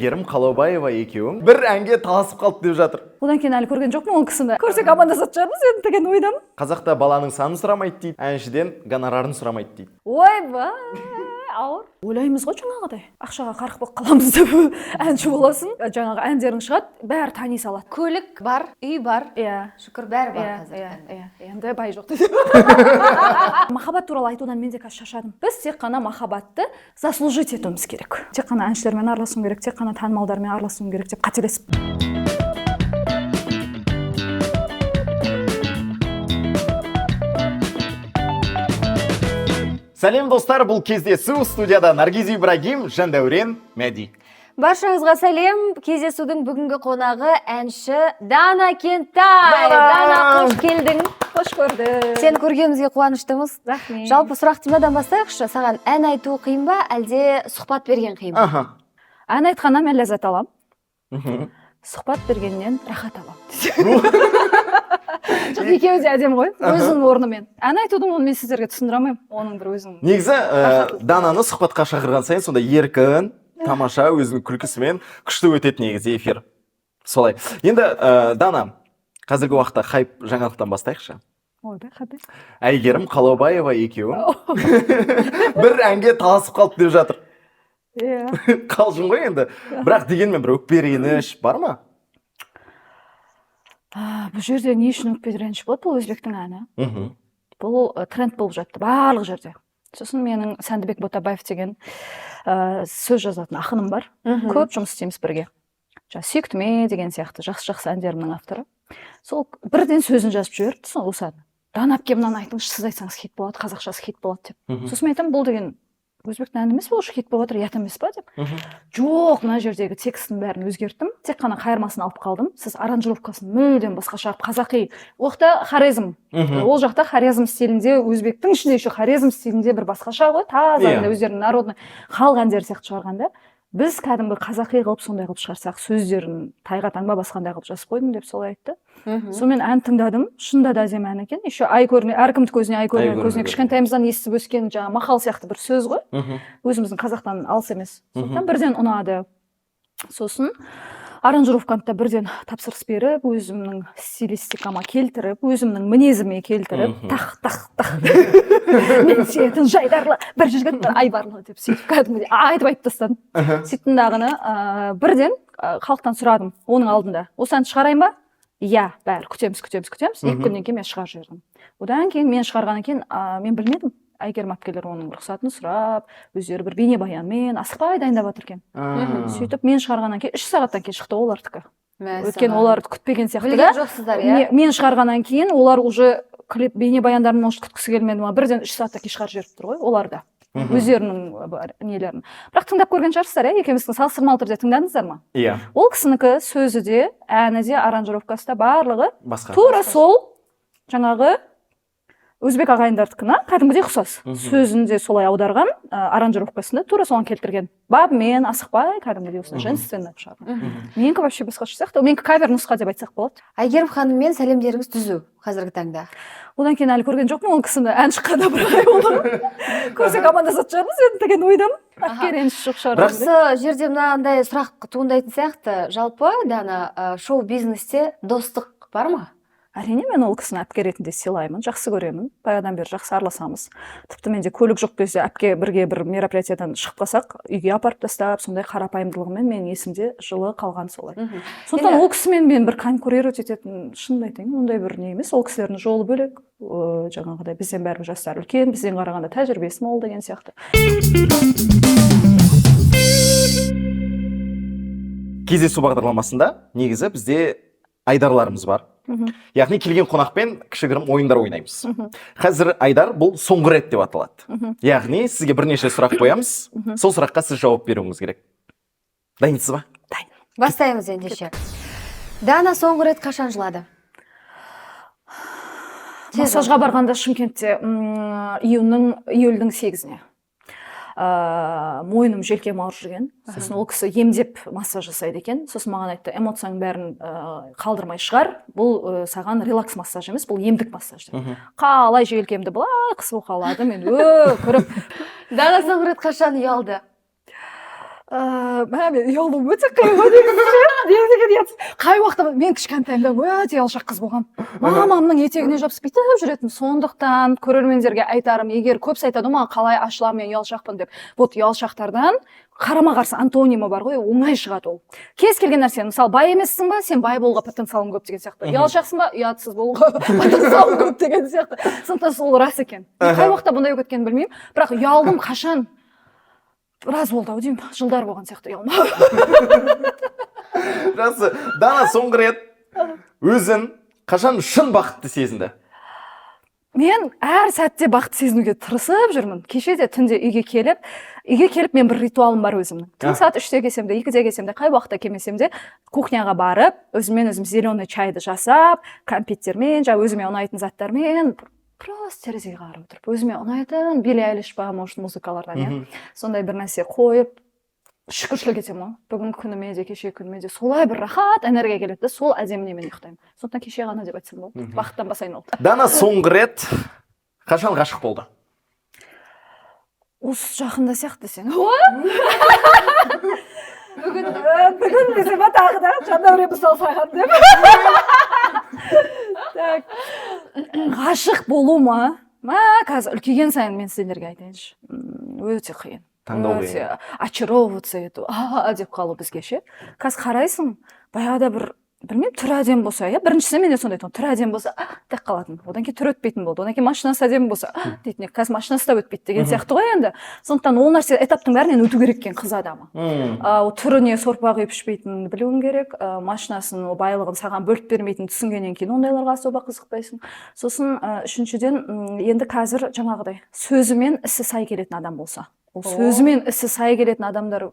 Әйгерім Қалаубаева екеуің бір әнге таласып қалды деп жатыр. Одан кейін әлі көрген жоқпын ол кісіні. Көрсек амандасатын шығармыз енді деген ойдамын. Қазақта баланың санын сұрамайды дейді, әншіден гонорарын сұрамайды дейді. Ойбай, ауыр. Ойлаймыз ғой жаңағыдай. Ақшаға қарық болып қаламыз деп әнші боласың. Жаңағы әндерің шығады, бәрі тани салады. Көлік бар, үй бар. Иә. Шүкір бәрі бар қазір. Иә. Енді бай жоқ десе. Махаббат туралы айтудан мен де қазір шаршадым. Біз тек қана махаббатты заслужить етуіміз керек. Тек қана әншілермен араласуым керек, тек қана танымалдармен араласуым керек деп қателесіп. Сәлем достар, бұл кездесу студияда Наргиз Ибрагим, Жандәурен Мәди. Баршаңызға сәлем. Кездесудің бүгінгі қонағы әнші Дана Кентай. Дана, қош келдің. Қош көрдік. Сен көргенімізге қуаныштымыз. Рахмет. Жалпы сұрақтымадан бастайықшы. Саған ән айту қиын ба, әлде сұхбат берген қиын ба? Ән айтқаннан мен ләззат аламын. Сұхбат бергеннен рахат аламын. Жоқ, екеуі де әдемі ғой, өзінің орнымен. Ән айтудың оны мен сіздерге түсіндіре алмаймын, оның бір өзінің. Негізі Дананы сұхбатқа шақырған сайын сонда еркін, тамаша, өзінің күлкісімен күшті өтеді негізі эфир. Солай. Енді Дана, қазіргі уақытта хайп жаңалықтан бастайықшы. Ойбай, қандай. Әйгерім Қалаубаева екеуің бір әнге таласып қалды деп жатыр. Иә. Қалжың ғой енді. Бірақ дегенмен бір өкпе реніш бар ма? Бұл жерде не үшін өкпе реніш болады? Бұл өзбектің әні. Бұл тренд болып жатты барлық жерде. Сосын менің Сәндібек Ботабаев деген сөз жазатын ақыным бар. Көп жұмыс істейміз бірге. Сүйіктіме деген сияқты жақсы әндерімнің авторы. Сол бірден сөзін жазып жіберді, осы ән. Дана әпке мынаны айтыңызшы, сіз айтсаңыз хит болады, қазақшасы хит болады деп. Сосын мен айтамын, бұл деген өзбектің әні емес, бұл хит болып жатыр, ұят емес па деп. Жоқ, мына жердегі текстін бәрін өзгерттім. Тек қана қайырмасын алып қалдым. Сіз аранжировкасын мүлдем басқаша қазақи. Оқта хорезм. Ол жақта хорезм стилінде, өзбектің ішінде еще хорезм стилінде бір басқаша ғой, таза өздерінің народный халық әндері сияқты шығарғанда. Біз кәдімгі қазақи қылып сондай қылып шығарсақ, сөздерін тайға таңба басқандай қылып жазып қойдым деп солай айтты. Сонымен ән тыңдадым, шынында да әдемі ән екен. Еще ай көріне, әркімді көзіне ай көріне, көзіне кішкентайымыздан естіп өскен жаңа мақал сияқты бір сөз ғой. Өзіміздің қазақтан алыс емес. Сондықтан бірден ұнады. Сосын аранжировканы да бірден тапсырыс беріп, өзімнің стилистикама келтіріп, өзімнің мінезіме келтіріп, тақ. Мен сүйетін жайдарлы бір жігіт айбарлы деп сөйтіп кәдімгідей айтып тастадым. Сөйттім дағыны бірден халықтан сұрадым оның алдында. Осы әнді шығарайын ба? Иә, бәрі күтеміз. 2 күннен кейін мен шығарып жібердім. Одан кейін мен шығарғаннан кейін мен білмедім. Әйгерім әпкелер оның рұқсатын сұрап, өздері бір бейнебаянмен асықпай дайындап жатыр екен. Сөйтіп мен шығарғаннан кейін 3 сағаттан кейін шықты олардікі. Өйткені оларды күтпеген сияқты. Білген жоқсыздар, иә? Мен шығарғаннан кейін олар уже клип бейнебаяндарын может күткісі келмеді ма, бірден 3 сағаттан кейін шығарып жіберіп тұр ғой, олар да. Өздерінің нелерін. Бірақ тыңдап көрген шығарсыздар, екеуміздің салыстырмалы түрде тыңдадыңыздар ма? Иә. Ол кісінікі сөзі де, әні де, аранжировкасы да барлығы басқа. Тура сол жаңағы өзбек ағайындардікіне кәдімгідей ұқсас. Сөзінде солай аударған, аранжировкасында тура соған келтірген. Бабымен асықпай кәдімгідей осындай женственно шығарған. Менікі вообще басқаша сияқты. Менікі кавер нұсқа деп айтсақ болады. Әйгерім ханыммен сәлемдеріңіз түзу қазіргі таңда. Одан кейін әлі көрген жоқпын ол кісіні, ән шыққанда бір ай болды. Көрсек амандасатын шығармыз енді деген ойдамын. Әпке реніш жоқ шығар. Осы жерде мынандай сұрақ туындайтын сияқты. Жалпы Дана, шоу бизнесте достық бар ма? Әрине, мен ол кісіні әпке ретінде сыйлаймын, жақсы көремін. Баяғыдан бері жақсы араласамыз. Тіпті менде көлік жоқ десе, әпке бірге бір мероприятиядан шығып қалсақ, үйге апарып тастап, сондай қарапайымдылығымен мен есімде жылы қалған солай. Сондықтан ол кісімен мен бір конкурировать ететін, шынымды айтайын, ондай бір не емес. Ол кісілердің жолы бөлек. Жаңағыдай бізден бәрібір жастары үлкен, бізден қарағанда тәжірибесі мол деген сияқты. Кездесу бағдарламасында негізі бізде айдарларымыз бар. Яғни келген қонақпен кішігірім ойындар ойнаймыз. Қазір айдар бұл соңғы рет деп аталады. Яғни сізге бірнеше сұрақ қоямыз. Сол сұраққа сіз жауап беруіңіз керек. Дайынсыз ба? Дайын. Бастаймыз ендеше. Дана соңғы рет қашан жылады? Массажға барғанда Шымкентте июльдің 8-іне. Мойным желкем ауырып жүрген. Сосын ол кісі емдеп массаж жасайды екен. Сосын маған айтты, эмоцияң бәрін қалдырмай шығар. Бұл саған релакс массаж емес, бұл емдік массаж. Қалай желкемді былай қысып қалады, мен көріп. Дана соңғы рет қашан ұялды? мен ұялу өте қиын ғой негізі. Қай уақытта мен кішкентайымда өте ұялшақ қыз болғанмын. Мамамның етегіне жабысып бүйтіп жүретін. Сондықтан көрермендерге айтарым, егер көбісі айтады маған қалай ашыламын мен ұялшақпын деп. Вот ұялшақтардан қарама қарсы антонимі бар ғой, оңай шығады ол. Кез келген нәрсе, мысалы бай емессің ба, сен бай болуға потенциалың көп деген сияқты. Ұялшақсың ба, ұятсыз болуға потенциалың көп деген сияқты. Сондықтан сол рас екен. Қай уақытта бұндай болып кеткенін білмеймін, бірақ ұялдым қашан? Біраз болды ау деймін, жылдар болған сияқты ұялма. Жақсы, Дана соңғы рет өзін қашан шын бақытты сезінді? Мен әр сәтте бақытты сезінуге тырысып жүрмін. Кеше де түнде үйге келіп мен бір ритуалым бар өзімнің. Түн сағат 3-те келсем де, 2-де келсем де, қай уақытта келмесем де, кухняға барып, өзім зеленый чайды жасап, кәмпиттермен, өзіме ұнайтын заттармен просто терезеге қарап отырып, өзіме ұнайтын Билли Айлиш па, может, музыкалардан, сондай бір нәрсе қойып, шүкіршілік етемін ғой. Бүгін күніме де, кеше күніме де солай бір рахат энергия келеді, сол әдеміне мен ұйықтаймын. Сондықтан кеше ғана деп айтсам болды. Бақыттан басайын болды. Дана соңғы рет қашан ғашық болды? Осы жақында сияқты десең. Бүгін десем ба тағы да Жандәуре мысал саған деп. Ғашық болу ма? Қазір үлкейген сайын мен сендерге айтайыншы. Өте қиын. Таңдау қиын. Очаровываться ету, деп қалу бізге ше. Қазір қарайсың, баяғыда бір білмеймін, түрі әдемі болса, біріншісі менде сондай түрі әдемі болса, деп қалатын. Одан кейін түрі өтпейтін болды. Одан кейін машинасы әдемі болса, дейтін. Қазір машинасы да өтпейді деген сияқты ғой енді. Сондықтан ол нәрсе этаптың бәрінен өту керек екен қыз адамы. Түріне сорпа құйып ішпейтінін білуің керек, машинасын, байлығын саған бөліп бермейтінін түсінгеннен кейін ондайларға особо қызықпайсың. Сосын үшіншіден енді қазір жаңағыдай сөзімен ісі сай келетін адам болса. Ол сөзімен ісі сай келетін адамдар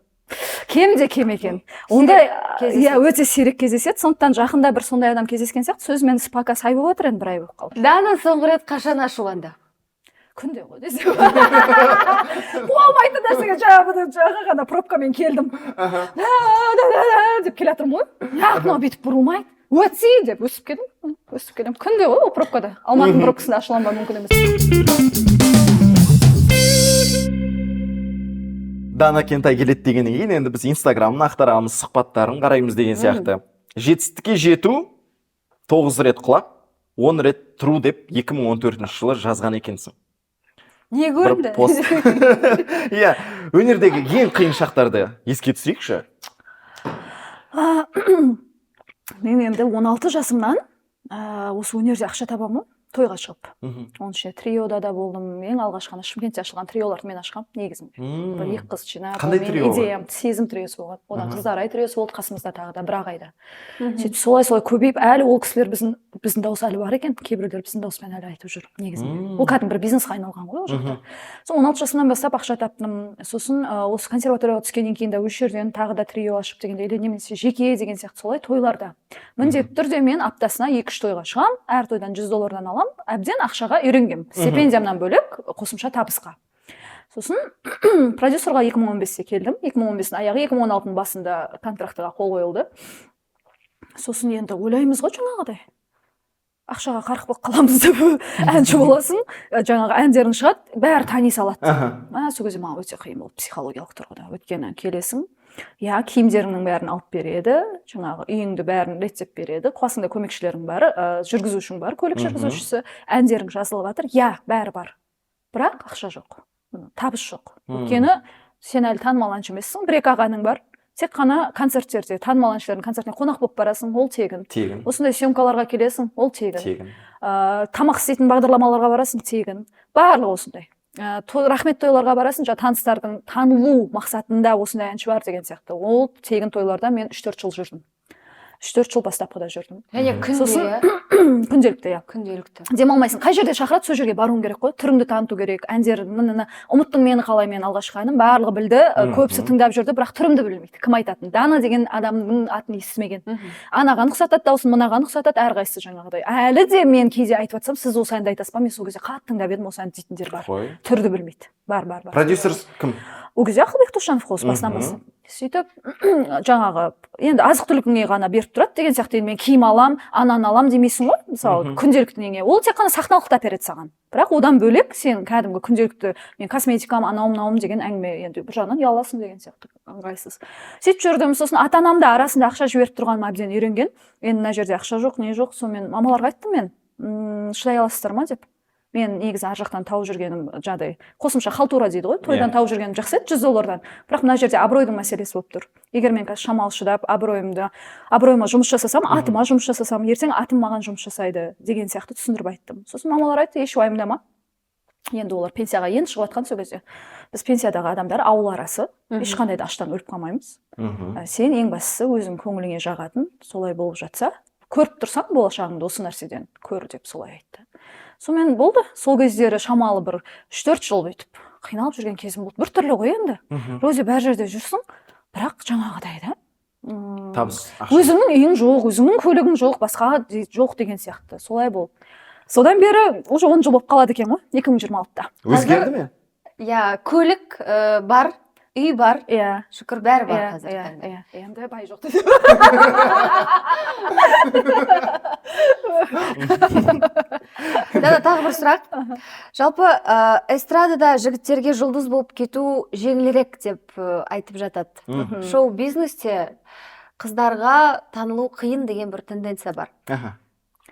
кем де кем екен. Ондай өте сирек кездеседі. Сондықтан жақында бір сондай адам кездескен сияқты, сөзімен ісі пока сай болып отыр, енді бір ай болып қалды. Дана соңғы рет қашан ашуланды? Күнде ғой десем. Болмайтын нәрсеге жаңа ғана пробкамен келдім. Деп келе жатырмын ғой. Мынау бүйтіп бұрылмайды. Өтсей деп өсіп келдім. Күнде ғой ол пробкада. Алматының пробкасында ашуланбау мүмкін емес. Дана Кентай келеді дегеннен кейін енді біз Инстаграмын ақтарамыз, сұхбаттарын қараймыз деген сияқты. Жетістікке жету 9 рет құлап, 10 рет тұру деп 2014 жылы жазған екенсің. Не көрінді? Иә, өнердегі ең қиын шақтарды еске түсірейікші. Мен енді 16 жасымнан осы өнерде ақша табамын. Тойға шығып. Оның ішінде триода да болдым. Ең алғашқы Шымкентте ашылған триоларды мен ашқам негізінде. Бір екі қыз жинап, менің идеям сезім триосы болған. Одан Қыздар ай триосы болды, қасымызда тағы да бір ағайда. Сөйтіп солай көбейіп, әлі ол кісілер біздің дауыс әлі бар екен. Кейбіреулер біздің дауыспен әлі айтып жүр негізінде. Ол кәдімгі бір бизнесқа айналған ғой ол жақта. Сол 16 жасымнан бастап ақша таптым. Сосын осы консерваторияға түскеннен кейін де осы жерден тағы да трио ашып дегенде, или немесе жеке деген сияқты солай тойларда. Міндетті түрде мен аптасына 2-3 тойға шығам, әр тойдан $100 алам. Әбден ақшаға үйренгем. Стипендиямнан бөлек қосымша табысқа. Сосын продюсерға 2015-те келдім. 2015-дің аяғы 2016-ның басында контрактыға қол қойылды. Сосын енді ойлаймыз ғой жаңағыдай. Ақшаға қарық болып қаламыз деп әнші боласың. Жаңағы әндерің шығады, бәрі тани салады. Сол кезде маған өте қиын болды психологиялық тұрғыда. Өйткені келесің, киімдеріңнің бәрін алып береді, жаңағы үйіңді бәрін реттеп береді, қасыңда көмекшілерің бар, жүргізушің бар, көлік жүргізушісі, әндерің жазылып жатыр, бәрі бар. Бірақ ақша жоқ, табыс жоқ. Өйткені сен әлі танымал әнші емессің, бір-екі ағаның бар, тек қана концерттерде, танымал әншілердің концертіне қонақ болып барасың, ол тегін. Осындай съемкаларға келесің, ол тегін. Тамақ істейтін бағдарламаларға барасың, тегін. Барлығы осындай. Рахмет тойларға барасың, таныстардың танылу мақсатында осындай әнші бар деген сияқты. Ол тегін тойларда мен 3-4 жыл жүрдім. 3-4 жыл бастапқыда жүрдім. Және күнделікті, күнделікті. Демалмайсың. Қай жерде шақырады, сол жерге баруың керек қой. Түріңді таныту керек. Әндерін, ұмыттың мені қалай мен алғашқы әнім, барлығы білді, көбісі тыңдап жүрді, бірақ түрімді білмейді. Кім айтатын? Дана деген адамның атын естімеген. Анаған ұқсатады даусын, мынаған ұқсатады, әрқайсысы жаңағыдай. Әлі де мен кейде айтып жатсам, сіз осы әнді айтасыз ба? Мен сол кезде қатты тыңдап едім, осы әнді дейтіндер бар. Түрді білмейді. бар. Продюсер кім? Ол кезде Ақылбек Досжанов қой басынан бастап. Сөйтіп жаңағы енді азық түлігіңе ғана беріп тұрады деген сияқты, енді мен киім алам, ананы алам демейсің ғой, мысалы күнделікті неге. Ол тек қана сахналық операция саған. Бірақ одан бөлек сен кәдімгі күнделікті мен косметикам анауым деген әңгіме, енді бір жағынан ұяласың деген сияқты, ыңғайсыз. Сөйтіп жүрдім, сосын ата-анам да арасында ақша жіберіп тұрғаным әбден үйренген. Енді мына жерде ақша жоқ, не жоқ, сонымен мамаларға айттым мен, шыдай аласыздар ма деп. Мен негізі ар жақтан тауып жүргенім жағдай қосымша халтура дейді ғой, тойдан тауып жүргенім жақсы еді, $100. Бірақ мына жерде абыройдың мәселесі болып тұр. Егер мен қазір шамалы шыдап абыройыма жұмыс жасасам, атыма жұмыс жасасам, ертең атым маған жұмыс жасайды деген сияқты түсіндіріп айттым. Сосын мамалар айтты, еш уайымдама. Енді олар пенсияға енді шығып жатқан сол кезде. Біз пенсиядағы адамдар ауыл арасы, ешқандай да аштан өліп қалмаймыз. Сен ең бастысы өзің көңіліңе жағатын, солай болып жатса, көріп тұрсаң болашағыңды осы нәрседен көр деп солай айтты. Сонымен болды. Сол кездері шамалы бір 3-4 жыл бүйтіп қиналып жүрген кезім болды. Бір түрлі ғой енді. Розе бәр жерде жүрсің, бірақ жаңағыдай да. Табыс. Өзіңнің үйің жоқ, өзіңнің көлігің жоқ, басқа жоқ деген сияқты. Солай болды. Содан бері уже 10 жыл болып қалады екен ғой, 2026-та. Өзгерді ме? Иә, көлік бар, үй бар. Иә. Шүкір бәрі бар қазір. Иә. Енді бай жоқ. Дана, тағы бір сұрақ. Жалпы эстрадада жігіттерге жұлдыз болып кету жеңілірек деп айтып жатады. Шоу-бизнесте қыздарға танылу қиын деген бір тенденция бар.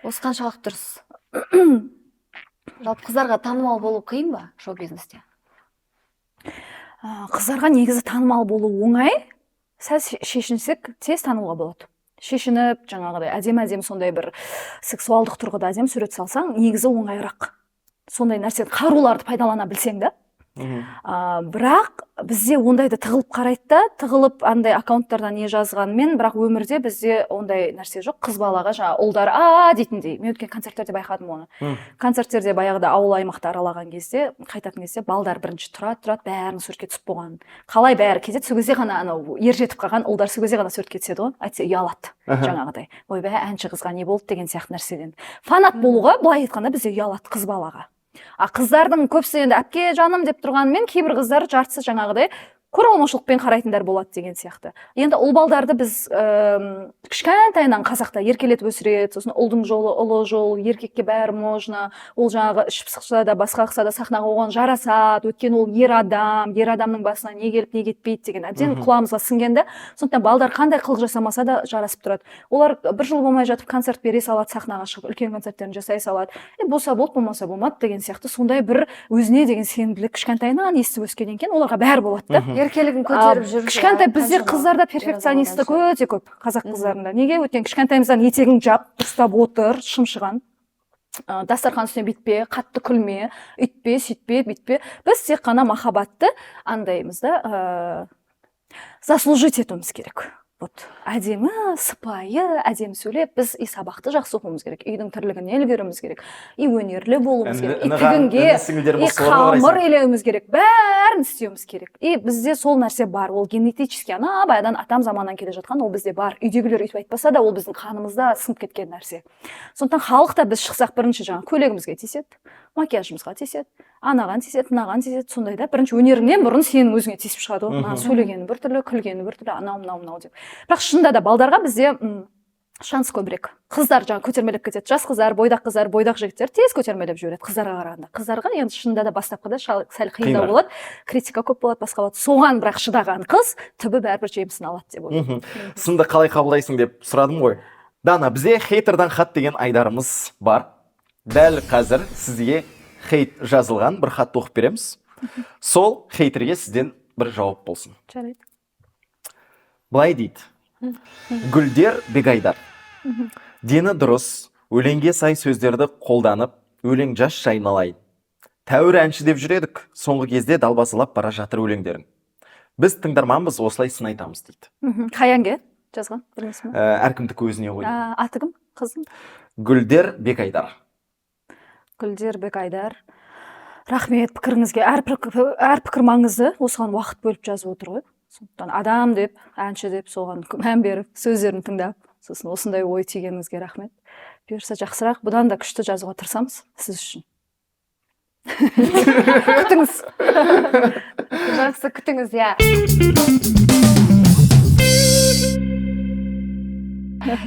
Осы қаншалық дұрыс? Жалпы қыздарға танымал болу қиын ба шоу-бизнесте? Қыздарға негізі танымал болу оңай, сәл шешінсек тез тануға болады. Шешініп, жаңағыдай әдемі сондай бір сексуалдық тұрғыда әдемі сурет салсаң, негізі оңайырақ. Сондай нәрсе қаруларды пайдалана білсең да. Бірақ бізде ондайды тығылып қарайды да, тығылып андай аккаунттардан не жазғанмен, бірақ өмірде бізде ондай нәрсе жоқ. Қыз балаға жаңа ұлдар дейтіндей. Мен өткен концерттерде байқадым оны. Концерттерде баяғыда ауыл аймақты аралаған кезде, қайтатын кезде балдар бірінші тұрады, бәрінің суретке түсіп болған. Қалай бәрі кетеді, сол кезде ғана анау ер жетіп қалған ұлдар сол кезде ғана суретке түседі ғой. Айтса ұялады. Жаңағыдай. Ойбай, әнші қызға не болды деген сияқты нәрседен. Фанат болуға былай айтқанда бізде ұялады қыз балаға. Қыздардың көбісі енді әпке жаным деп тұрғанымен, кейбір қыздар жартысы жаңағыдай көреалмаушылықпен қарайтындар болады деген сияқты. Енді ұл балдарды біз кішкентайынан қазақта еркелетіп өсіреді, сосын ұлдың жолы ұлы жол, еркекке бәрі можно, ол жаңағы ішіп шықса да басқа қылса да сахнаға оған жарасады, өйткені ол ер адамның басына не келіп не кетпейді деген әбден құлағымызға сіңгенде, сондықтан балдар қандай қылық жасамаса да жарасып тұрады. Олар бір жыл болмай жатып концерт бере салады, сахнаға шығып үлкен концерттерін жасай салады. Болса болды, болмаса болмады деген сияқты сондай бір өзіне деген сенімділік кішкентайынан естіп өскеннен кейін оларға бәрі болады да. Еркелігін көтеріп жүр. Кішкентай біздер қыздарда перфекционисті өте көп, қазақ қыздарында. Неге? Өткен кішкентайымыздан етегін жап, ұстап отыр, шымшыған. Дастархан үстіне битпе, қатты күлме, үйтпе, сөйтпе, битпе. Біз тек қана махаббатты андаймыз да, заслужить етуіміз керек. Вот әдемі, сыпайы, әдемі сөйлеп, біз и сабақты жақсы оқуымыз керек, үйдің тірлігіне үлгеруіміз керек, и өнерлі болуымыз керек, и тігінге, и қамыр илеуіміз керек, бәрін істеуіміз керек. И бізде сол нәрсе бар, ол генетически, баяғыдан атам заманнан келе жатқан, ол бізде бар. Үйдегілер өйтіп айтпаса да, ол біздің қанымызда сіңіп кеткен нәрсе. Сондықтан халықта біз шықсақ бірінші жаңа көйлегімізге тиіседі, макияжымызға тиіседі, анаған тиіседі, мынаған тиіседі, сондай да. Бірінші өнеріңнен бұрын сенің өзіңе тиісіп шығады ғой. Сөйлегені бір түрлі, күлгені бір түрлі, анау деп. Бірақ шынында да балдарға бізде шанс көбірек. Қыздар жаңа көтермелеп кетеді. Жас қыздар, бойдақ жігіттер тез көтермелеп жібереді қыздарға қарағанда. Қыздарға енді шынында да бастапқыда сәл қиындау болады, критика көп болады, басқа болады. Соған бірақ шыдаған қыз түбі бәрібір жемісін алады деп ойлаймын. Сынды қалай қабылдайсың деп сұрадым ғой. Дана, бізде хейтердан хат деген айдарымыз бар. Дәл қазір сізге хейт жазылған бір хатты оқып береміз. Сол хейтерге сізден бір жауап болсын. Жарайды. Былай дейді. Гүлдер Бегайдар. Дені дұрыс, өлеңге сай сөздерді қолданып, өлең жас шайналайын. Тәуір әнші деп жүредік, соңғы кезде далбасалап бара жатыр өлеңдерін. Біз тыңдарманбыз, осылай сын айтамыз дейді. Қай әнге жазған? Білмейсің бе? Әркімдікі өзіне қойды. Аты кім? Қыздың? Гүлдер Бегайдар. Гүлдер Бегайдар. Рахмет пікіріңізге. Әр пікір маңызды, осыған уақыт бөліп жазып отыр ғой. Сондықтан адам деп, әнші деп соған мән беріп, сөздерін тыңдап, сосын осындай ой тигеніңізге рахмет. Бұйырса жақсырақ, бұдан да күшті жазуға тырысамыз сіз үшін. күтіңіз. Жақсы күтіңіз, иә.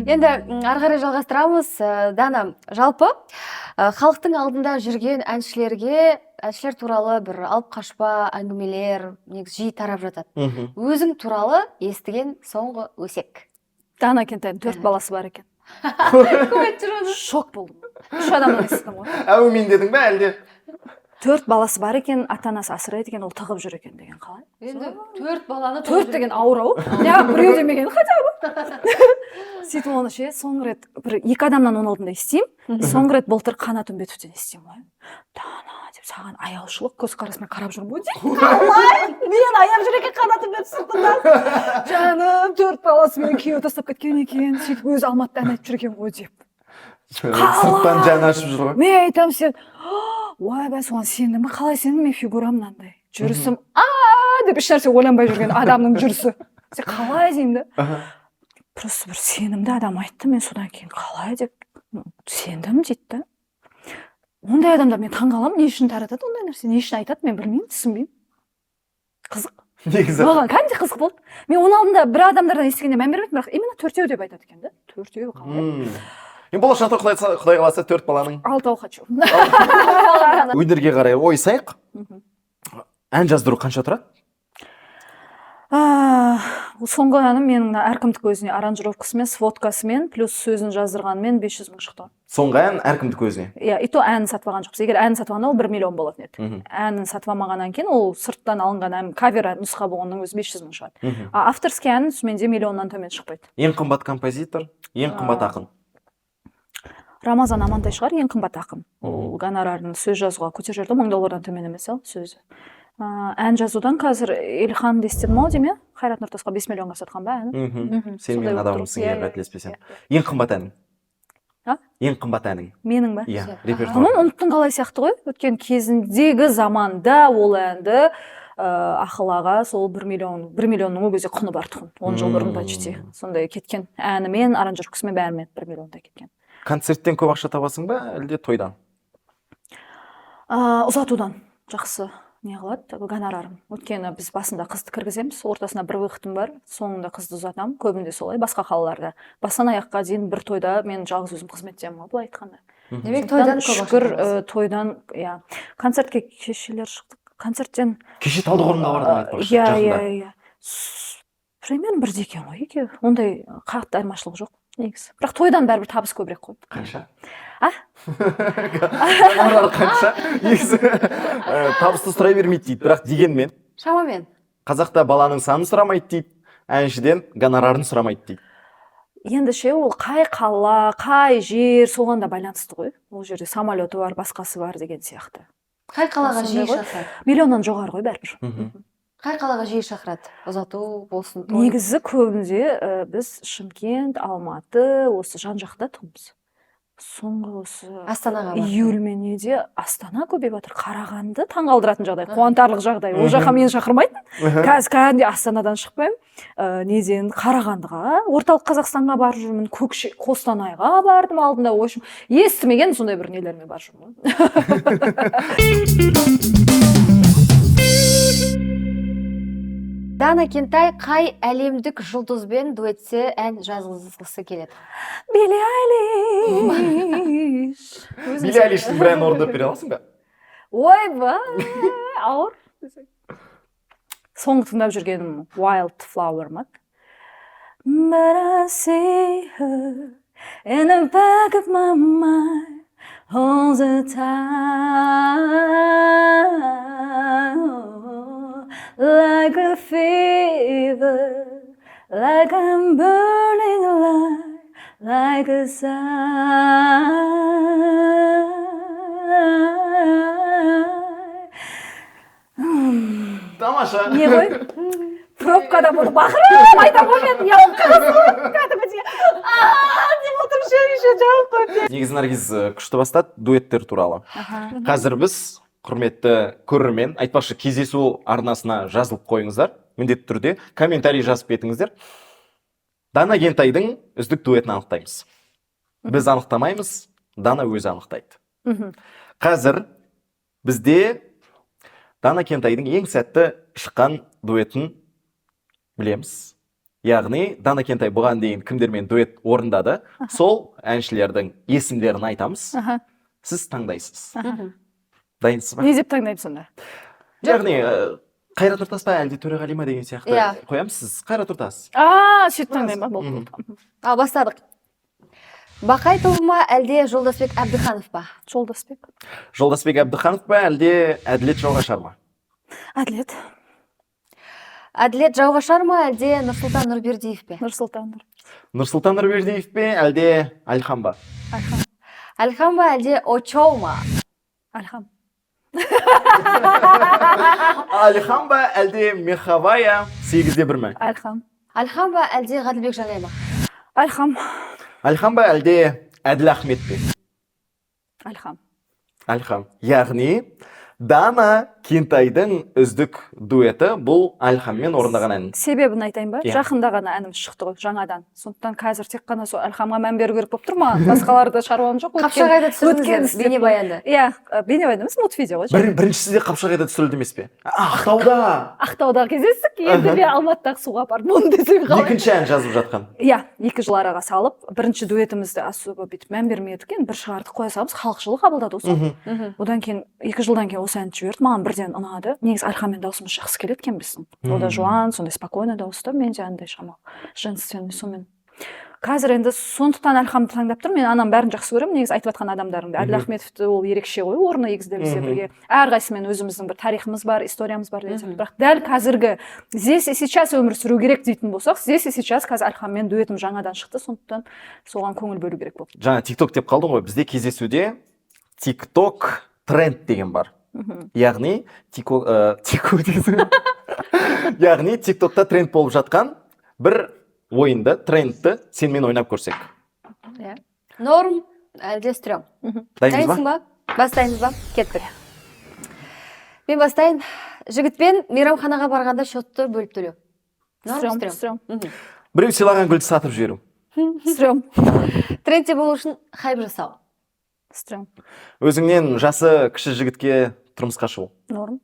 Енді ары қарай жалғастырамыз. Дана, жалпы халықтың алдында жүрген әншілер туралы бір алып қашпа әңгімелер негізі жиі тарап жатады. Өзің туралы естіген соңғы өсек. Дана Кентайдың 4 баласы бар екен. Шок болдым. 3 адамнан естідім ғой. Әу мен дедің бе әлде? 4 баласы бар екен, ата-анасы асырайды екен, ол тығып жүр екен деген қалай? Енді 4 баланы 4 деген ауыр. Я біреу демеген хотя бы. Сөйтіп оны соңғы рет бір 2 адамнан оның алдында естимін. Соңғы рет былтыр Қанат Үмбетовтен естимін ғой. Дана деп саған аяушылық көзқарасымен қарап жүрмін ғой дейді. Қалай? Мен аяп жүр екен Қанат Үмбетов сыртында. Жаным 4 баласымен күйеуі тастап кеткен екен. Сөйтіп өзі Алматыда ән айтып жүрген ғой деп. Сырттан жаны ашып жүр ғой. Мен айтамын сен, ой, бәс оған сендің бе? Қалай сендің? Мен фигурам мынандай. Жүрісім, деп ешнәрсе ойланбай жүрген адамның жүрісі. Сен қалай деймін да? Просто бір сенімді адам айтты, мен содан кейін қалай деп сендім дейді. Ондай адамдар мен таңғаламын, не үшін таратады ондай нәрсе, не үшін айтады, мен білмеймін, түсінбеймін. Қызық. Негізі. Маған кәдімгідей қызық болды. Мен оның алдында бір адамдардан естігенде мән бермедім, бірақ именно 4-еу деп айтады екен да. 4-еу қалай? Мен болашақта Құдай қаласа 4 баланың 6-ау хочу. өнерге қарай ойсайық. Ән жаздыру қанша тұрады? Соңғы әнім менің әркімдік өзіне аранжировкасымен, сводкасымен, плюс сөзін жаздырғанымен 500 мың шықты. Соңғы ән әркімдік өзіне? Иә, и то әнін сатып алған жоқпыз. Егер әнін сатып алғанда ол 1 миллион болатын еді. Әнін сатып алмағаннан кейін ол сырттан алынған ән, кавер нұсқа болғанның өзі 500 мың шығады. Авторский ән менде миллионнан төмен шықпайды. Ең қымбат композитор, ең қымбат ақын? Рамазан Амантай шығар, ең қымбат ақын. Ол гонорарын сөз жазуға көтеріп $1000 төмен емес сөзі. Ән жазудан қазір Ильханды естідім ау дейме? Қайрат Нұртасқа 5 миллионға сатқан ба әнін? Сен менің адамымсың, егер қателеспесем. Ең қымбат әнің? Ең қымбат әнің? Менің ба? Иә, репертуар. Ұмыттың қалай сияқты ғой? Өткен кезіндегі заманда ол әнді Ақыл аға сол 1 миллионның ол кезде құны бар тұғын. 10 жыл бұрын почти. Сондай кеткен. Әнімен, аранжировкасымен бәрімен 1 миллиондай кеткен. Концерттен көп ақша табасың ба, әлде тойдан? Ұзатудан жақсы не қылады, гонорарым. Өйткені біз басында қызды кіргіземіз, ортасында бір выходым бар, соңында қызды ұзатамын, көбінде солай, басқа қалаларда. Бастан аяққа дейін бір тойда мен жалғыз өзім қызмет етемін ғой, былай айтқанда. Демек тойдан шүкір, тойдан, иә. Концертке кешелер шықтық. Концерттен кеше Талдықорғанға бардым айтпақшы, жақында. Иә. Примерно бірдей екен ғой, екеуі. Ондай қатты айырмашылық жоқ. Негізі. Бірақ тойдан бәрібір табыс көбірек қой. Қанша? Қанша? Негізі табысты сұрай бермейді дейді, бірақ дегенмен. Шамамен. Қазақта баланың санын сұрамайды дейді, әншіден гонорарын сұрамайды дейді. Енді ол қай қала, қай жер, соған да байланысты ғой. Ол жерде самолеты бар, басқасы бар деген сияқты. Қай қалаға жиі шақырады? Миллионнан жоғары ғой бәрібір. Қай қалаға жиі шақырады? Ұзату болсын. Негізі көбінде біз Шымкент, Алматы, осы жан жақта тұғымыз. Соңғы осы Астанаға июль мен неде Астана көбейіп жатыр. Қарағанды таңғалдыратын жағдай, қуантарлық жағдай. Ол жаққа мені шақырмайтын. Қазір кәдімгідей Астанадан шықпаймын. Неден Қарағандыға, орталық Қазақстанға барып жүрмін, Қостанайға бардым алдында. В общем, естімеген сондай бір нелермен барып жүрмін. Дана Кентай қай әлемдік жұлдызбен дуэтте ән жазғысы келеді? Билли Айлиш. Билли Айлиштің бір әнін орындап бере аласың ба? Ойбай, ауыр. Соңғы тыңдап жүргенім Wild Flower ма? But I see her in the back of my mind all the time. Like a fever, like I'm burning alive, like a Тамаша. Не ғой? Пробкада болып бақырып айтам ғой мен, ұялып қаласың. Кәдімгідей. Деп отырып еще жауып қойып. Негізі Наргиз күшті бастады дуэттер туралы. Қазір біз құрметті көрермен, айтпақшы кездесу арнасына жазылып қойыңыздар, міндетті түрде комментарий жазып кетіңіздер. Дана Кентайдың үздік дуэтін анықтаймыз. Біз анықтамаймыз, Дана өзі анықтайды. Қазір бізде Дана Кентайдың ең сәтті шыққан дуетін білеміз. Яғни Дана Кентай бұған дейін кімдермен дуэт орындады, сол әншілердің есімдерін айтамыз. Сіз таңдайсыз. Дайынсыз ба? Не деп таңдаймын сонда? Яғни Қайрат Нұртас па әлде Төреғали ма деген сияқты қоямыз, сіз Қайрат Нұртас. Сөйтіп таңдаймын ба? Болды. Ал бастадық. Бақай тобы ма әлде Жолдасбек Әбдіханов па? Жолдасбек. Жолдасбек Әбдіханов па әлде Әділет Жауғашар ма? Әділет. Әділет Жауғашар ма әлде Нұрсұлтан Нұрбердиев пе? Нұрсұлтан. Нұрсұлтан Нұрбердиев пе әлде Әлхан ба? Әлхан. Әлхан ба әлде Очоу ма? Әлхан. Әлхан ба әлде Мехавая 8-1 ме? Әлхан. Әлхан ба әлде Ғаділбек Жанай ма? Әлхан. Әлхан ба әлде Әділ Ахмет пе? Әлхан. Әлхан. Яғни Дана Кентайдың үздік дуэті бұл Әлханмен орындаған ән. Себебін айтайын ба? Жақында ғана әніміз шықты ғой, жаңадан. Сондықтан қазір тек қана сол Әлханға мән беру керек болып тұр ма? Басқаларды шаруам жоқ. Қапшағайда түсірдіңіздер бейнебаянды. Иә, бейнебаянды емес, мультфидео ғой. Біріншісі де Қапшағайда түсірілді емес пе? Ақтауда. Ақтауда кездестік, енді мен Алматыдағы суға апардым, оны десем қалай. Екінші ән жазып жатқан. Иә, 2 жыл араға салып, бірінші дуэтімізді особо бүйтіп мән бермедік, енді бір шығардық қоя саламыз, халық жылы қабылдады осы. Одан кейін 2 жылдан кейін осы әнді жіберді, маған бірден ұнады. Негізі Әлханмен дауысымыз жақсы келеді екен біздің. Ол да жуан, сондай спокойно дауысты, мен де андай шамалы женственный сонымен. Қазір енді сондықтан Әлханды таңдап тұрмын. Мен анам бәрін жақсы көремін, негізі айтып жатқан адамдарымды. Әділ Ахметовті ол ерекше ғой, орны егізде бізде бірге. Әрқайсымен өзіміздің бір тарихымыз бар, историямыз бар деген сияқты. Бірақ дәл қазіргі здесь и сейчас өмір сүру керек дейтін болсақ, здесь и сейчас қазір Әлханмен дуэтім жаңадан шықты, сондықтан соған көңіл бөлу керек болды. Жаңа TikTok деп қалдың ғой, бізде кездесуде TikTok тренд деген бар. Яғни яғни TikTokта тренд болып жатқан бір ойынды, трендті сенмен ойнап көрсек. Норм әлде стрём? Дайынсың ба? Бастаймыз ба? Кеттік. Мен бастайын. Жігітпен мейрамханаға барғанда шотты бөліп төлеу. Норм, стрём. Біреу сыйлаған гүлді сатып жіберу. Стрём. Трендте болу үшін хайп жасау. Стрём. Өзіңнен жасы кіші жігітке тұрмысқа шығу. Норм.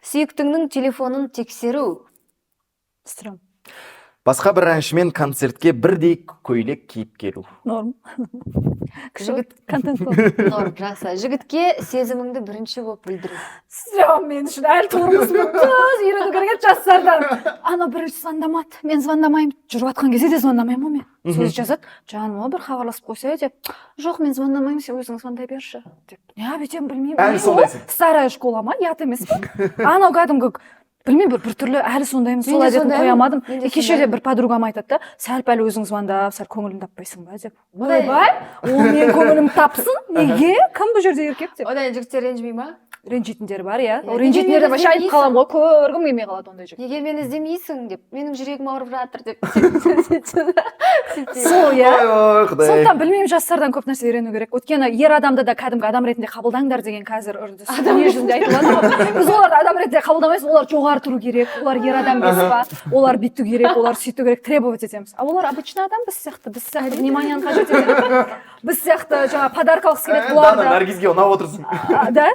Сүйіктіңнің телефонын тексеру. Стрём. Басқа бір әншімен концертке бірдей көйлек киіп келу. Норм. Жігіт контент болды. Норм, жақсы. Жігітке сезіміңді бірінші болып білдіру. Стрём, мен үшін әлі тұрмысым тұз, үйрену керек жастардан. Ана бірінші звондамады, мен звондамаймын. Жүріп жатқан кезде де звондамаймын мен. Сөз жазады, жаныма бір хабарласып қойса деп, жоқ, мен звондамаймын, сен өзің звондай берші деп. Я бүйтем білмеймін. Әлі сондайсың. Старая школа ма, ят емес пе? Анау кәдімгі білмеймін, бір түрлі әлі сондаймын, сол әдетін қоя алмадым. Кеше де бір подругам айтады да, сәл-пәл өзің звондап, сәл көңілін таппайсың ба деп. Ойбай, ол мен көңілім тапсын, неге? Кім бұл жерде еркек деп? Одан жігіттер ренжімей ма? Ренжитіндер бар, иә. Ренжитіндер де айтып қалам ғой, көргім келмей қалады ондай жігіт. Неге мені іздемейсің деп, менің жүрегім ауырып жатыр деп. Сол, иә. Сондықтан білмеймін, жастардан көп нәрсе үйрену керек. Өйткені ер адамды да кәдімгі адам ретінде қабылдаңдар деген қазір үрдіс дүние жүзінде айтылады ғой. Біз оларды адам ретінде қабылдамаймыз, олар жоғары тұру керек, олар ер адам емес па, олар бүйту керек, олар сөйту керек, требовать етеміз. А олар обычный адам біз сияқты вниманияны қажет етеді. Біз сияқты жаңа подарка алғысы келеді бұлар да. Наргизге ұнап отырсың. Да?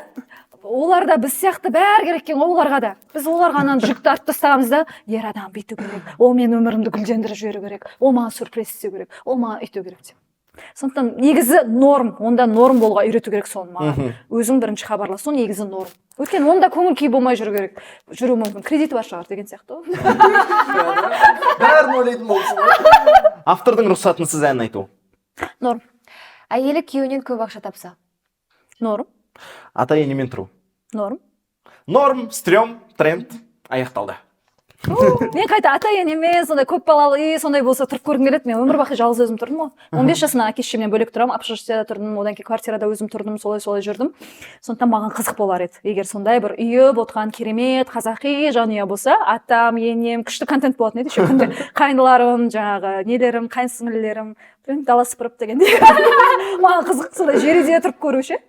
Олар да біз сияқты бәрі керек екен оларға да. Біз оларға ананы жүкті артып тастағанбыз да, ер адам бүйту керек, ол мен өмірімді гүлдендіріп жіберу керек, ол маған сюрприз істеу керек, ол маған өйту керек деп. Сондықтан негізі норм, онда норм болуға үйрету керек соны маған. Өзің бірінші хабарласу негізі норм. Өйткені онда көңіл күй болмай жүру керек. Жүру мүмкін, кредиті бар шығар деген сияқты. Бәрін ойлайтын болсын. Автордың рұқсатынсыз ән айту. Норм. Әйелі күйеуінен көп ақша тапса. Норм. Ата енемен тұру. Норм. Норм, стрём, тренд аяқталды. Мен қайта ата енемен сондай көп балалы сондай болса тұрып көргім келеді. Мен өмір бақи жалғыз өзім тұрдым ғой. 15 жасымнан әке-шешемнен бөлек тұрамын, общежитиеда тұрдым, одан кейін квартирада өзім тұрдым, солай жүрдім. Сондықтан маған қызық болар еді. Егер сондай бір үйі отқан керемет қазақи жанұя болса, атам, енем, күшті контент болатын еді. Күнде қайныларым, жаңағы нелерім, қайынсіңлілерім, дала сыпырып дегендей. Маған қызық сондай жерде тұрып көру ше.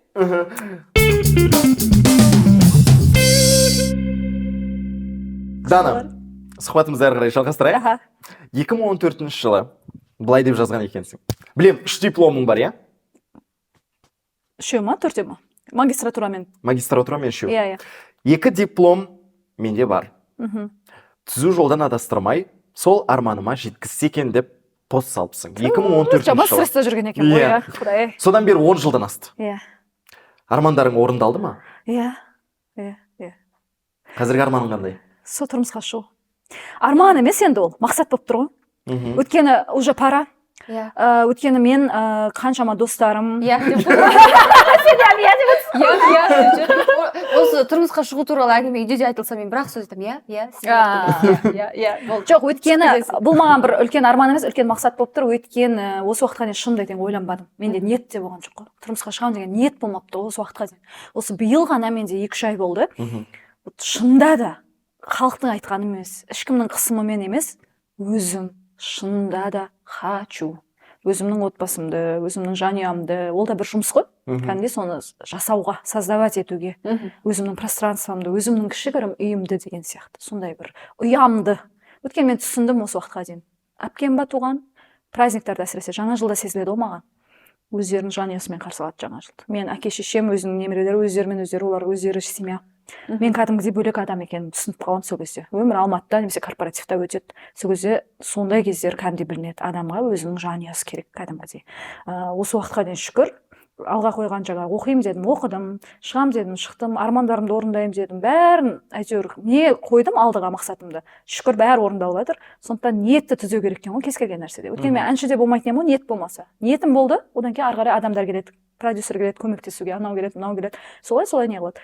Дана, сұхбатымызды әрі қарай жалғастырайық. 2014 жылы былай деп жазған екенсің. Білем, 3 дипломың бар, иә? 3 ма, 4 ма? магистратурамен. Магистратурамен үшеу. Иә. 2 диплом менде бар. Түзу жолдан адастырмай, сол арманыма жеткізсе екен деп пост салыпсың. 2014 Жаман жылы. стресста жүрген екен ғой, Иә. Құдай. Содан бері 10 жылдан асты. Иә. Армандарың орындалды ма? Иә. Қазіргі арманың қандай? Сол тұрмысқа шығу. Арман емес енді ол, мақсат болып тұр ғой. Өткені уже пара. Иә. Өткені мен қаншама достарым. Иә деп осы тұрмысқа шығу туралы әңгіме үйде де айтылса мен бірақ сөз айтамын. Иә. Жоқ, өткені бұл маған бір үлкен арман емес, үлкен мақсат болып тұр. Өткені осы уақытқа дейін шынымды айтайын ойланбадым. Менде ниет те болған жоқ қой. Тұрмысқа шығамын деген ниет болмапты осы уақытқа дейін. Осы биыл ғана менде 2-3 ай болды. Шынында да халықтың айтқаны емес, ешкімнің қысымымен емес, өзім шынында да хочу. Өзімнің отбасымды, өзімнің жанұямды, ол да бір жұмыс қой. Кәдімгідей соны жасауға, создавать етуге, өзімнің пространствомды, өзімнің кішігірім үйімді деген сияқты. Сондай бір ұямды. Өткен мен түсіндім осы уақытқа дейін. Әпкем ба туған, праздниктарда әсіресе жаңа жылда сезіледі ғой маған. Өздерінің жанұясымен қарсы алады жаңа жылды. Мен әке шешем, өзімнің немерелері өздерімен өздері, олар өздері семья. Мен кәдімгідей бөлек адам екенін түсініп қалған сол кезде. Өмір Алматыда немесе корпоративта өтеді. Сол кезде сондай кездер кәдімгідей білінеді. Адамға өзінің жанұясы керек кәдімгідей. Осы уақытқа дейін шүкір, алға қойған жаңа оқимын дедім, оқыдым, шығам дедім, шықтым, армандарымды орындаймын дедім. Бәрін әйтеуір не қойдым алдыға мақсатымды. Шүкір бәрі орындалып жатыр. Сондықтан ниетті түзеу керек екен ғой кез келген нәрседе. Өйткені мен әншіде болмайтын едім ғой, ниет болмаса. Ниетім болды, одан кейін ары қарай адамдар келеді, продюсер келеді, көмектесуге, анау келеді, мынау келеді. Солай не қылады.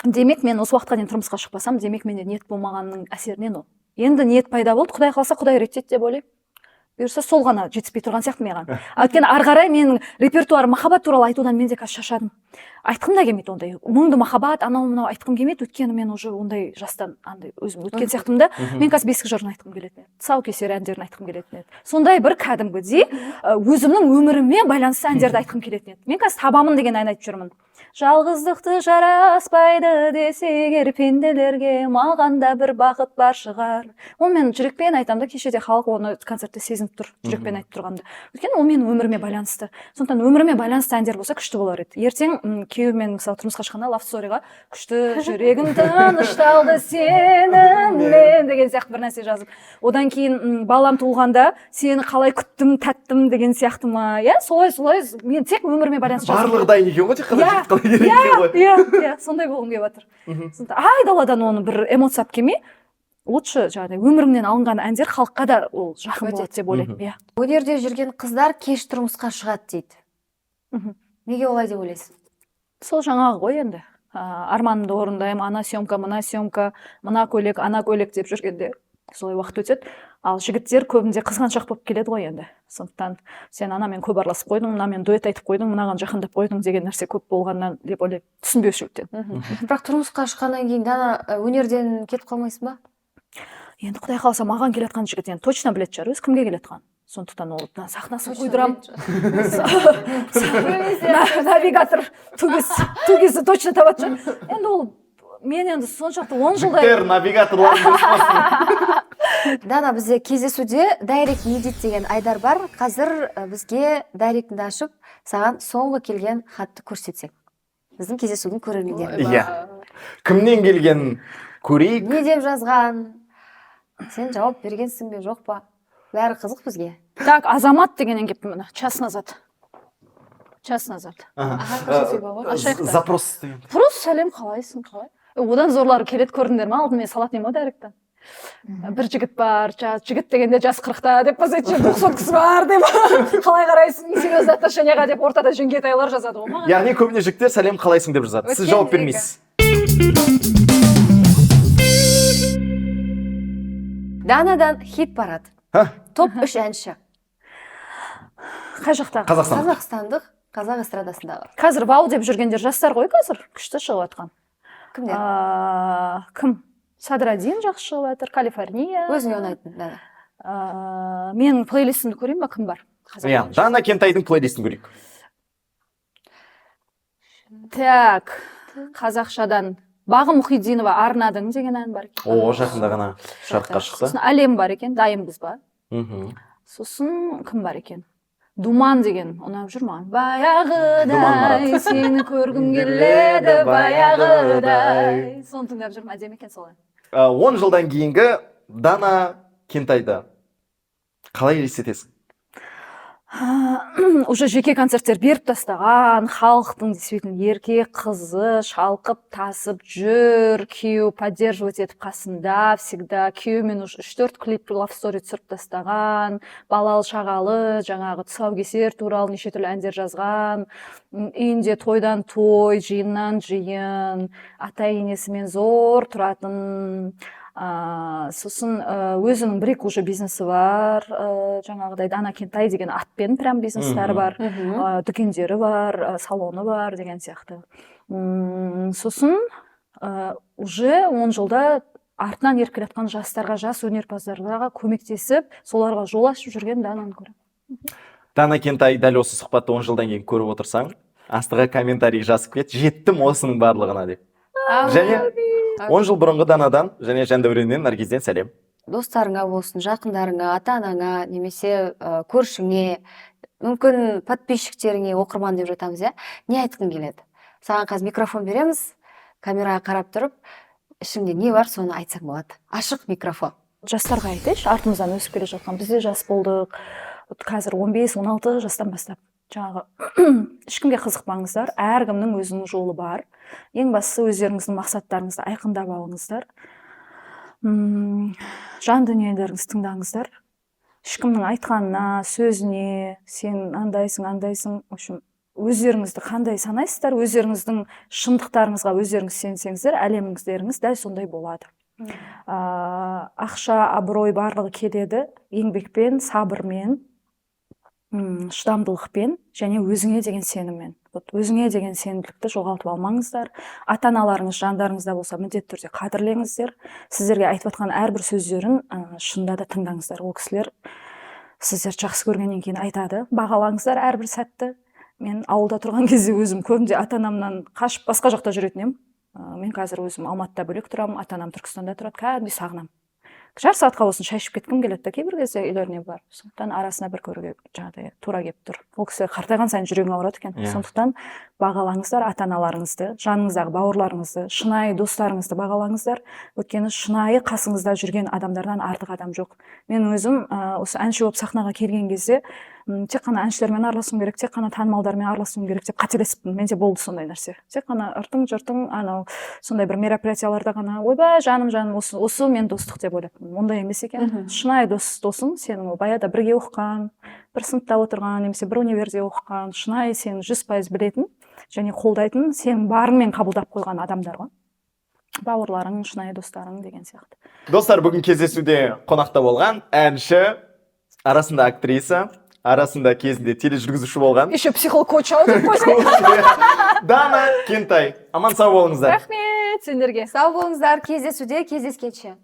Демек мен осы уақытқа дейін тұрмысқа шықпасам, демек менде ниет болмағанның әсерінен ол. Енді ниет пайда болды, Құдай қаласа Құдай реттейді деп ойлаймын. Бұйырса сол ғана жетіспей тұрған сияқты маған. Өйткені ары қарай менің репертуарым махаббат туралы айтудан мен де қазір шаршадым. Айтқым да келмейді ондай. Мұңды махаббат, анау-мынау айтқым келмейді, өйткені мен уже ондай жастан андай өзім өткен сияқтымын да. Мен қазір бесік жырын айтқым келетін еді. Тұсаукесер әндерін айтқым келетін еді. Сондай бір кәдімгідей өзімнің өміріме байланысты әндерді айтқым келетін еді. Мен қазір табамын деген ән айтып жүрмін. Жалғыздықты жараспайды десегер пенделерге, маған да бір бақыт бар шығар. Ол мен жүрекпен айтамын да, кешеде халық оны концертте сезініп тұр, жүрекпен айтып тұрғанда. Өйткені ол менің өміріме байланысты. Сондықтан өміріме байланысты әндер болса күшті болар еді. Ертең күйеуіммен мысалы тұрмысқа шыққанда Love Story-ға күшті жүрегім тынышталды сенімен деген сияқты бір нәрсе жазып. Одан кейін балам туылғанда сені қалай күттім, тәттім деген сияқты ма? Иә, солай мен тек өміріме байланысты жазып. Барлығы дайын екен ғой, тек қана керек екен ғой. Иә, сондай болғым келіп жатыр. Айдаладан оны бір эмоция алып келмей, лучше жаңағыдай өміріңнен алынған әндер халыққа да ол жақын болады деп ойлаймын. Иә. Өнерде жүрген қыздар кеш тұрмысқа шығады дейді. Неге олай деп ойлайсың? Сол жаңағы ғой енді. Арманымды орындаймын, ана съемка, мына съемка, мына көйлек, ана көйлек деп жүргенде солай уақыт өтеді. Ал жігіттер көбінде қызғаншақ болып келеді ғой енді. Сондықтан сен анамен көп араласып қойдың, мынамен дуэт айтып қойдың, мынаған жақындап қойдың деген нәрсе көп болғаннан деп ойлаймын. Түсінбеушіліктен. Бірақ тұрмысқа шыққаннан кейін Дана өнерден кетіп қалмайсың ба? Енді Құдай қаласа маған келатқан жігіт енді точно білетін шығар, өзі кімге келатқан. Сондықтан ол сахнасын қойдырам. Навигатор тугесі точно табады. Енді ол мен енді соншалықты 10 жылдай навигаторлар. Дана, бізде кездесуде дайрект медит деген Айдар бар. Қазір бізге дайректіңді ашып, саған соңғы келген хатты көрсетсек. Біздің кездесудің көрермендері. Иә. Кімнен келген көрейік? Не деп жазған? Сен жауап бергенсің бе, жоқ па? Бәрі қызық бізге. Так, Азамат дегеннен келіпті міне, час назад. Запрос деген. Просто сәлем, қалайсың, қалай? Одан зорлары келеді, көрдіңдер ма? Алдымен салатын ема дайректтен. Бір жігіт бар, жігіт дегенде жас 40-та деп позиция 90 кісі бар деп. Қалай қарайсың, серьезно отношенияға деп ортада жеңгетайлар жазады ғой маған. Яғни көбіне жігіттер сәлем қалайсың деп жазады. Сіз жауап бермейсіз. Данадан хит парад. Топ 3 әнші. Қай жақтағы? Қазақстандық, қазақ эстрадасындағы. Қазір вау деп жүргендер жастар ғой қазір. Күшті шығып жатқан. Кімдер? Кім? Садрадин жақсы шығып жатыр, Калифорния. Өзіңе ұнайтын, Дана. Менің плейлистімді көрейін ба, кім бар? Иә, Дана Кентайдың плейлистін көрейік. Так, қазақшадан Бағым Мұхиддинова Арнадың деген ән бар екен. О, жақында ғана шартқа шықты. Сосын Әлем бар екен, Дайынбыз ба? Сосын кім бар екен? думан деген ұнап жүр маған. Думан Марат. Баяғыдай сені көргім келеді, баяғыдай. Соны тыңдап жүрмін, әдемі екен солай. 10 жылдан кейінгі Дана Кентайды қалай елестетесің? Уже жеке концерттер беріп тастаған, халықтың действительно еркек қызы шалқып тасып жүр, күйеу поддерживать етіп қасында, всегда күйеумен уже 3-4 клип love story түсіріп тастаған, балалы шағалы, жаңағы тұсаукесер туралы неше түрлі әндер жазған, үйінде тойдан той, жиыннан жиын, ата енесімен зор тұратын, сосын өзінің бір-екі уже бизнесі бар, жаңағыдай Дана Кентай деген атпен прям бизнестері бар, дүкендері бар, салоны бар деген сияқты. Сосын уже 10 жылда артынан еріп келе жатқан жастарға, жас өнерпаздарға көмектесіп, соларға жол ашып жүрген Дананы көремін. Дана Кентай дәл осы сұхбатты 10 жылдан кейін көріп отырсаң, астыға комментарий жазып кет, жеттім осының барлығына деп. Және 10 жыл бұрынғы Данадан және Жандәуреннен, Наргизден сәлем. Достарыңа болсын, жақындарыңа, ата-анаңа, немесе көршіңе, мүмкін подписчиктеріңе, оқырман деп жатамыз, иә? Не айтқың келеді? Саған қазір микрофон береміз, камераға қарап тұрып, ішіңде не бар, соны айтсаң болады. Ашық микрофон. Жастарға айтайыншы, артымыздан өсіп келе жатқан, біз де жас болдық, қазір 15-16 жастан бастап. Жаңағы ешкімге қызықпаңыздар, әркімнің өзінің жолы бар. Ең бастысы өздеріңіздің мақсаттарыңызды айқындап алыңыздар. Жан дүниелеріңізді тыңдаңыздар. Ешкімнің айтқанына, сөзіне, сен андайсың, в общем, өздеріңізді қандай санайсыздар, өздеріңіздің шындықтарыңызға өздеріңіз сенсеңіздер, әлеміңіздеріңіз дәл сондай болады. Ақша, абырой барлығы келеді, еңбекпен, сабырмен, шыдамдылықпен және өзіңе деген сеніммен. Өзіңе деген сенімділікті жоғалтып алмаңыздар. Ата-аналарыңыз, жандарыңызда болса, міндетті түрде қадірлеңіздер. Сіздерге айтып жатқан әрбір сөздерін шынында да тыңдаңыздар. Ол кісілер сіздер жақсы көргеннен кейін айтады. Бағалаңыздар әрбір сәтті. Мен ауылда тұрған кезде өзім көбінде ата-анамнан қашып басқа жақта жүретін едім. Мен қазір өзім Алматыда бөлек тұрамын, ата-анам Түркістанда тұрады, кәдімгідей сағынамын. Жар сағатқа болсын шай ішіп кеткім келеді, кейбір кезде үйлеріне бар. Сондықтан арасына бір көруге жаңағыдай тура келіп тұр. Ол кісі қартайған сайын жүрегің ауырады екен. Сондықтан бағалаңыздар ата-аналарыңызды, жаныңыздағы бауырларыңызды, шынайы достарыңызды бағалаңыздар. Өйткені шынайы қасыңызда жүрген адамдардан артық адам жоқ. Мен өзім осы әнші болып сахнаға келген кезде тек қана әншілермен араласуым керек, тек қана танымалдармен араласуым керек деп қателесіппін. Менде болды сондай нәрсе. Тек қана ыртың-жыртың анау сондай бір мероприятияларда ғана ойбай жаным, осы мен достық деп ойлаппын. Ондай емес екен. Шынайы досың сенің баяғыда бірге оқыған, бір сыныпта отырған, немесе бір универде оқыған, шынайы сені 100% білетін және қолдайтын, сенің барыңмен қабылдап қойған адамдар ғой. Бауырларың, шынайы достарың деген сияқты. Достар, бүгін кездесуде қонақта болған әнші, арасында актриса, арасында кезінде тележүргізуші болған. Еще психолог коуч деп қойсай. Дана Кентай. Аман сау болыңыздар. Рахмет сендерге. Сау болыңыздар, кездесуде кездескенше.